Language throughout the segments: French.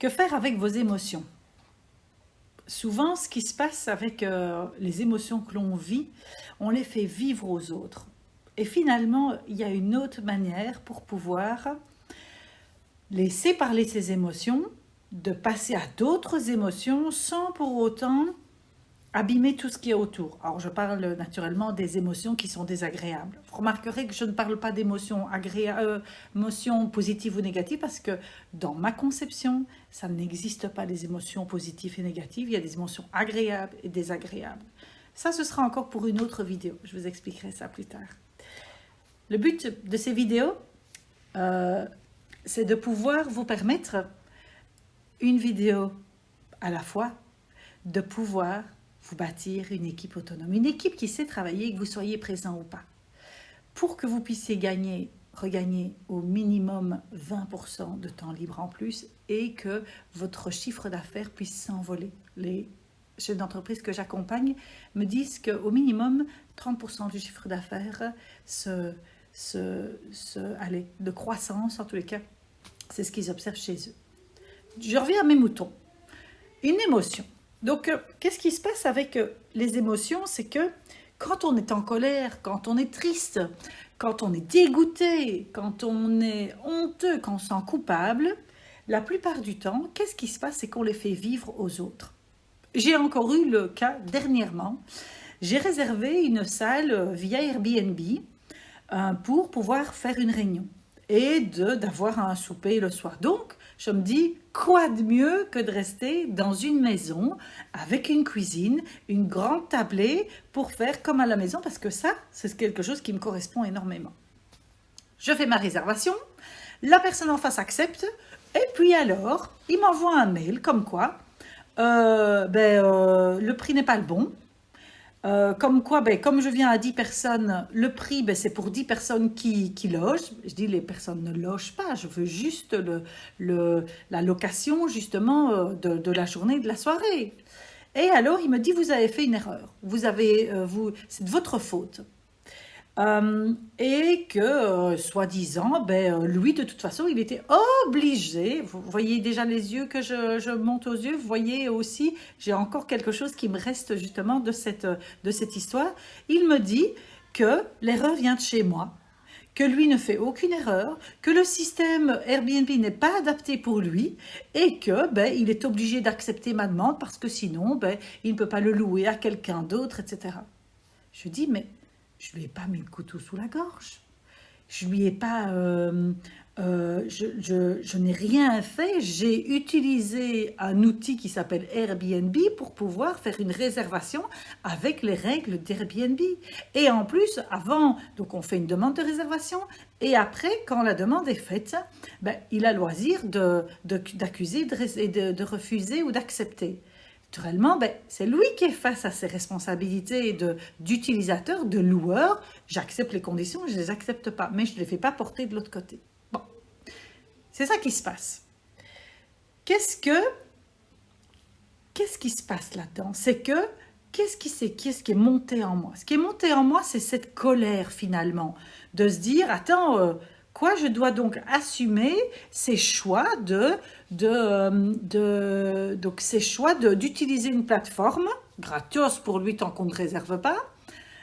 Que faire avec vos émotions? Souvent, ce qui se passe avec les émotions que l'on vit, on les fait vivre aux autres. Et finalement, il y a une autre manière pour pouvoir laisser parler ses émotions, de passer à d'autres émotions sans pour autant abîmer tout ce qui est autour. Alors, je parle naturellement des émotions qui sont désagréables. Vous remarquerez que je ne parle pas d'émotions émotions positives ou négatives parce que dans ma conception, ça n'existe pas les émotions positives et négatives. Il y a des émotions agréables et désagréables. Ça, ce sera encore pour une autre vidéo. Je vous expliquerai ça plus tard. Le but de ces vidéos, c'est de pouvoir vous permettre, une vidéo à la fois, de pouvoir vous bâtir une équipe autonome, une équipe qui sait travailler, que vous soyez présent ou pas, pour que vous puissiez regagner au minimum 20% de temps libre en plus et que votre chiffre d'affaires puisse s'envoler. Les chefs d'entreprise que j'accompagne me disent qu'au minimum 30% du chiffre d'affaires de croissance, en tous les cas, c'est ce qu'ils observent chez eux. Je reviens à mes moutons. Une émotion. Donc, qu'est-ce qui se passe avec les émotions? C'est que quand on est en colère, quand on est triste, quand on est dégoûté, quand on est honteux, quand on se sent coupable, la plupart du temps, qu'est-ce qui se passe? C'est qu'on les fait vivre aux autres. J'ai encore eu le cas dernièrement. J'ai réservé une salle via Airbnb pour pouvoir faire une réunion et d'avoir un souper le soir. Donc, je me dis, quoi de mieux que de rester dans une maison avec une cuisine, une grande tablée pour faire comme à la maison, parce que ça, c'est quelque chose qui me correspond énormément. Je fais ma réservation, la personne en face accepte, et puis alors, il m'envoie un mail comme quoi le prix n'est pas le bon. Comme quoi, comme je viens à 10 personnes, le prix, c'est pour 10 personnes qui logent. Je dis, les personnes ne logent pas, je veux juste la location, justement, de la journée, de la soirée. Et alors, il me dit, vous avez fait une erreur. C'est de votre faute. Et que, soi-disant, lui, de toute façon, il était obligé, vous voyez déjà les yeux que je monte aux yeux, vous voyez aussi, j'ai encore quelque chose qui me reste justement de cette histoire. Il me dit que l'erreur vient de chez moi, que lui ne fait aucune erreur, que le système Airbnb n'est pas adapté pour lui et que il est obligé d'accepter ma demande parce que sinon, il ne peut pas le louer à quelqu'un d'autre, etc. Je dis, mais je ne lui ai pas mis le couteau sous la gorge. Je lui ai pas... je n'ai rien fait. J'ai utilisé un outil qui s'appelle Airbnb pour pouvoir faire une réservation avec les règles d'Airbnb. Et en plus, avant, donc on fait une demande de réservation. Et après, quand la demande est faite, il a loisir d'accuser, de refuser ou d'accepter. Naturellement, c'est lui qui est face à ses responsabilités d'utilisateur, de loueur. J'accepte les conditions, je ne les accepte pas, mais je ne les fais pas porter de l'autre côté. Bon, c'est ça qui se passe. Qu'est-ce qui se passe là-dedans? C'est que, qu'est-ce qui est monté en moi? Ce qui est monté en moi, c'est cette colère finalement, de se dire, attends, quoi, je dois donc assumer ces choix d'utiliser une plateforme gratos pour lui tant qu'on ne réserve pas.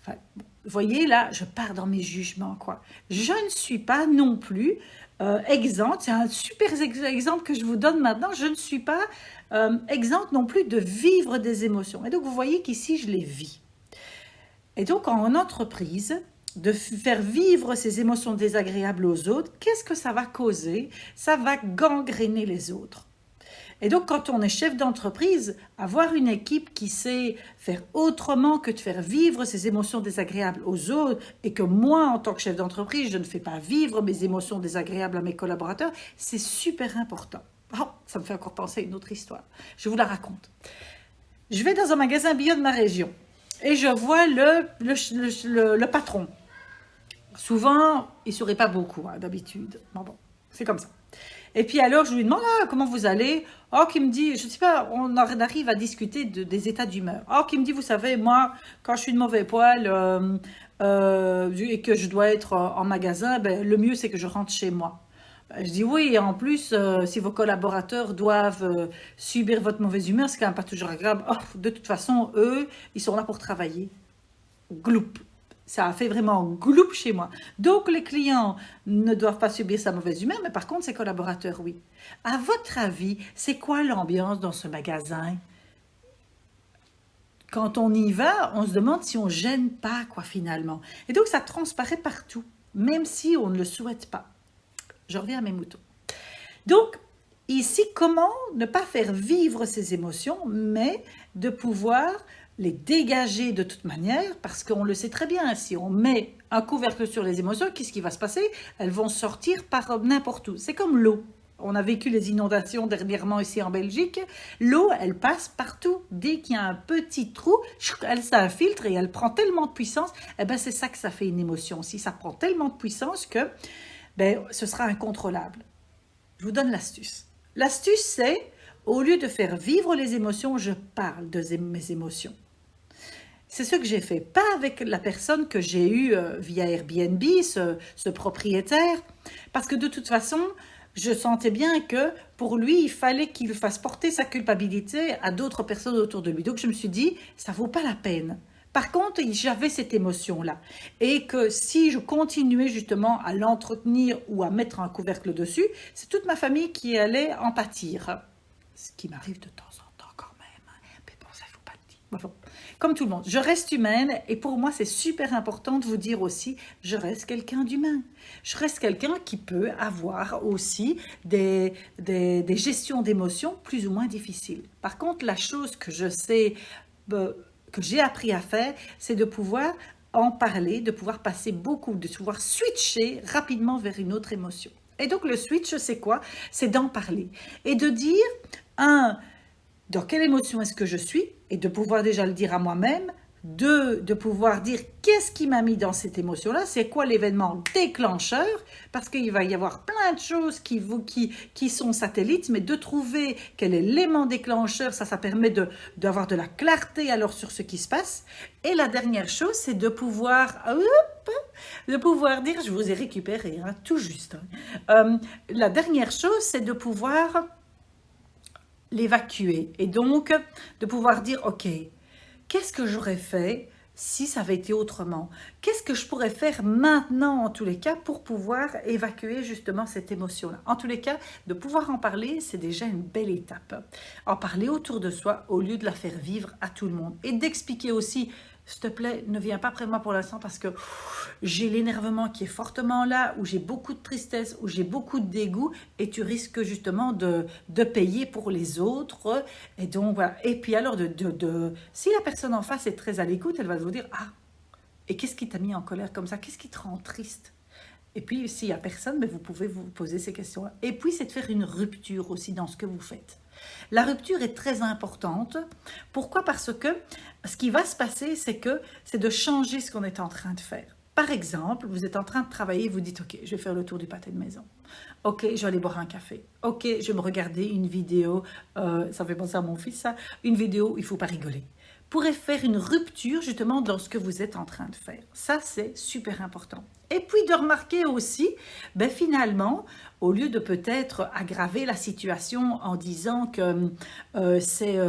Enfin, vous voyez, là, je pars dans mes jugements, quoi. Je ne suis pas non plus exempte. C'est un super exemple que je vous donne maintenant. Je ne suis pas exempte non plus de vivre des émotions. Et donc, vous voyez qu'ici, je les vis. Et donc, en entreprise, de faire vivre ces émotions désagréables aux autres, qu'est-ce que ça va causer? Ça va gangréner les autres. Et donc, quand on est chef d'entreprise, avoir une équipe qui sait faire autrement que de faire vivre ces émotions désagréables aux autres, et que moi, en tant que chef d'entreprise, je ne fais pas vivre mes émotions désagréables à mes collaborateurs, c'est super important. Oh, ça me fait encore penser à une autre histoire. Je vous la raconte. Je vais dans un magasin bio de ma région et je vois le patron. Souvent, il ne sourit pas beaucoup, d'habitude. Bon, c'est comme ça. Et puis alors, je lui demande, comment vous allez? Oh, qui me dit, je ne sais pas, on arrive à discuter des états d'humeur. Oh, qui me dit, vous savez, moi, quand je suis de mauvais poil et que je dois être en magasin, le mieux, c'est que je rentre chez moi. Je dis oui, et en plus, si vos collaborateurs doivent subir votre mauvaise humeur, c'est quand même pas toujours agréable. Oh, de toute façon, eux, ils sont là pour travailler. Gloup. Ça a fait vraiment gloup chez moi. Donc, les clients ne doivent pas subir sa mauvaise humeur, mais par contre, ses collaborateurs, oui. À votre avis, c'est quoi l'ambiance dans ce magasin? Quand on y va, on se demande si on gêne pas, quoi, finalement. Et donc, ça transparaît partout, même si on ne le souhaite pas. Je reviens à mes moutons. Donc, ici, comment ne pas faire vivre ces émotions, mais de pouvoir les dégager de toute manière, parce qu'on le sait très bien, si on met un couvercle sur les émotions, qu'est-ce qui va se passer? Elles vont sortir par n'importe où. C'est comme l'eau. On a vécu les inondations dernièrement ici en Belgique. L'eau, elle passe partout. Dès qu'il y a un petit trou, elle s'infiltre et elle prend tellement de puissance. Eh ben, c'est ça que ça fait une émotion aussi. Ça prend tellement de puissance que ce sera incontrôlable. Je vous donne l'astuce. L'astuce, c'est, au lieu de faire vivre les émotions, je parle de mes émotions. C'est ce que j'ai fait, pas avec la personne que j'ai eue via Airbnb, ce propriétaire, parce que de toute façon, je sentais bien que pour lui, il fallait qu'il fasse porter sa culpabilité à d'autres personnes autour de lui. Donc je me suis dit, ça vaut pas la peine. Par contre, j'avais cette émotion-là. Et que si je continuais justement à l'entretenir ou à mettre un couvercle dessus, c'est toute ma famille qui allait en pâtir. Ce qui m'arrive de temps en temps quand même. Mais bon, ça ne faut pas le dire. Bon, comme tout le monde, je reste humaine et pour moi, c'est super important de vous dire aussi, je reste quelqu'un d'humain. Je reste quelqu'un qui peut avoir aussi des gestions d'émotions plus ou moins difficiles. Par contre, la chose que je sais... que j'ai appris à faire, c'est de pouvoir en parler, de pouvoir passer beaucoup, de pouvoir switcher rapidement vers une autre émotion. Et donc le switch, c'est quoi? C'est d'en parler et de dire, dans quelle émotion est-ce que je suis? Et de pouvoir déjà le dire à moi-même. Deux, de pouvoir dire qu'est-ce qui m'a mis dans cette émotion-là, c'est quoi l'événement déclencheur, parce qu'il va y avoir plein de choses qui sont satellites, mais de trouver quel est l'élément déclencheur, ça permet d'avoir de la clarté alors sur ce qui se passe. Et la dernière chose, c'est de pouvoir dire, je vous ai récupéré, hein, tout juste. La dernière chose, c'est de pouvoir l'évacuer, et donc de pouvoir dire, ok, qu'est-ce que j'aurais fait si ça avait été autrement? Qu'est-ce que je pourrais faire maintenant, en tous les cas, pour pouvoir évacuer justement cette émotion-là? En tous les cas, de pouvoir en parler, c'est déjà une belle étape. En parler autour de soi, au lieu de la faire vivre à tout le monde. Et d'expliquer aussi, s'il te plaît, ne viens pas près de moi pour l'instant parce que j'ai l'énervement qui est fortement là, où j'ai beaucoup de tristesse, où j'ai beaucoup de dégoût, et tu risques justement de payer pour les autres. Et donc, voilà. Et puis alors, si la personne en face est très à l'écoute, elle va vous dire, ah, et qu'est-ce qui t'a mis en colère comme ça? Qu'est-ce qui te rend triste? Et puis, s'il n'y a personne, vous pouvez vous poser ces questions-là. Et puis, c'est de faire une rupture aussi dans ce que vous faites. La rupture est très importante. Pourquoi? Parce que ce qui va se passer, c'est de changer ce qu'on est en train de faire. Par exemple, vous êtes en train de travailler, vous dites, ok, je vais faire le tour du pâté de maison. Ok, je vais aller boire un café. Ok, je vais me regarder une vidéo, ça fait penser à mon fils, ça, une vidéo où il ne faut pas rigoler. Pourrait faire une rupture justement dans ce que vous êtes en train de faire. Ça, c'est super important. Et puis de remarquer aussi, finalement, au lieu de peut-être aggraver la situation en disant que c'est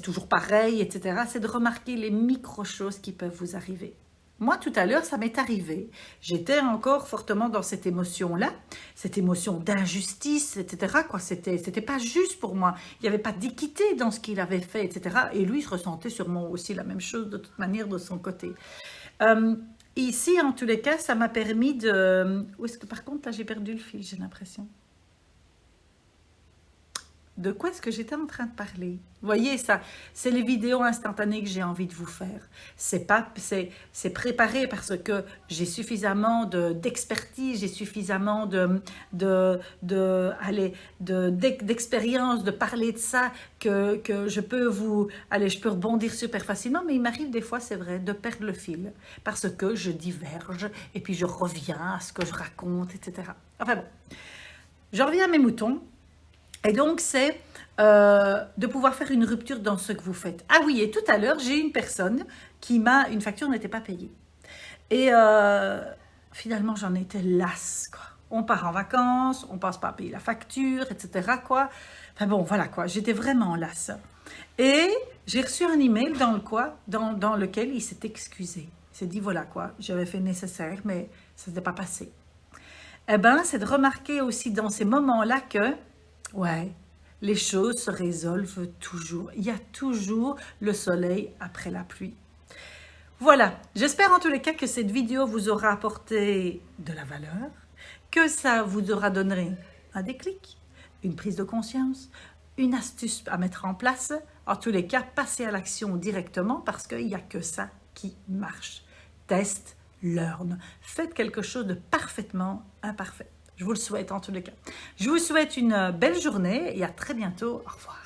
toujours pareil, etc., c'est de remarquer les micro-choses qui peuvent vous arriver. Moi, tout à l'heure, ça m'est arrivé. J'étais encore fortement dans cette émotion-là, cette émotion d'injustice, etc. C'était pas juste pour moi. Il n'y avait pas d'équité dans ce qu'il avait fait, etc. Et lui, je ressentais sûrement aussi la même chose de toute manière de son côté. Ici, en tous les cas, ça m'a permis de... Où est-ce que, par contre, là, j'ai perdu le fil, j'ai l'impression. De quoi est-ce que j'étais en train de parler? Vous voyez, ça, c'est les vidéos instantanées que j'ai envie de vous faire. C'est préparé parce que j'ai suffisamment d'expertise, j'ai suffisamment d'expérience de parler de ça que je peux rebondir super facilement. Mais il m'arrive des fois, c'est vrai, de perdre le fil parce que je diverge et puis je reviens à ce que je raconte, etc. Enfin bon, je reviens à mes moutons. Et donc, c'est de pouvoir faire une rupture dans ce que vous faites. Ah oui, et tout à l'heure, j'ai une personne une facture n'était pas payée. Et finalement, j'en étais lasse, quoi. on part en vacances, on passe pas à payer la facture, etc. quoi. Enfin bon, voilà quoi, j'étais vraiment lasse. Et j'ai reçu un email dans lequel il s'est excusé. Il s'est dit, voilà quoi, j'avais fait le nécessaire, mais ça n'était pas passé. Eh bien, c'est de remarquer aussi dans ces moments-là que, ouais, les choses se résolvent toujours. Il y a toujours le soleil après la pluie. Voilà, j'espère en tous les cas que cette vidéo vous aura apporté de la valeur, que ça vous aura donné un déclic, une prise de conscience, une astuce à mettre en place. En tous les cas, passez à l'action directement parce qu'il n'y a que ça qui marche. Test, learn. Faites quelque chose de parfaitement imparfait. Je vous le souhaite en tous les cas. Je vous souhaite une belle journée et à très bientôt. Au revoir.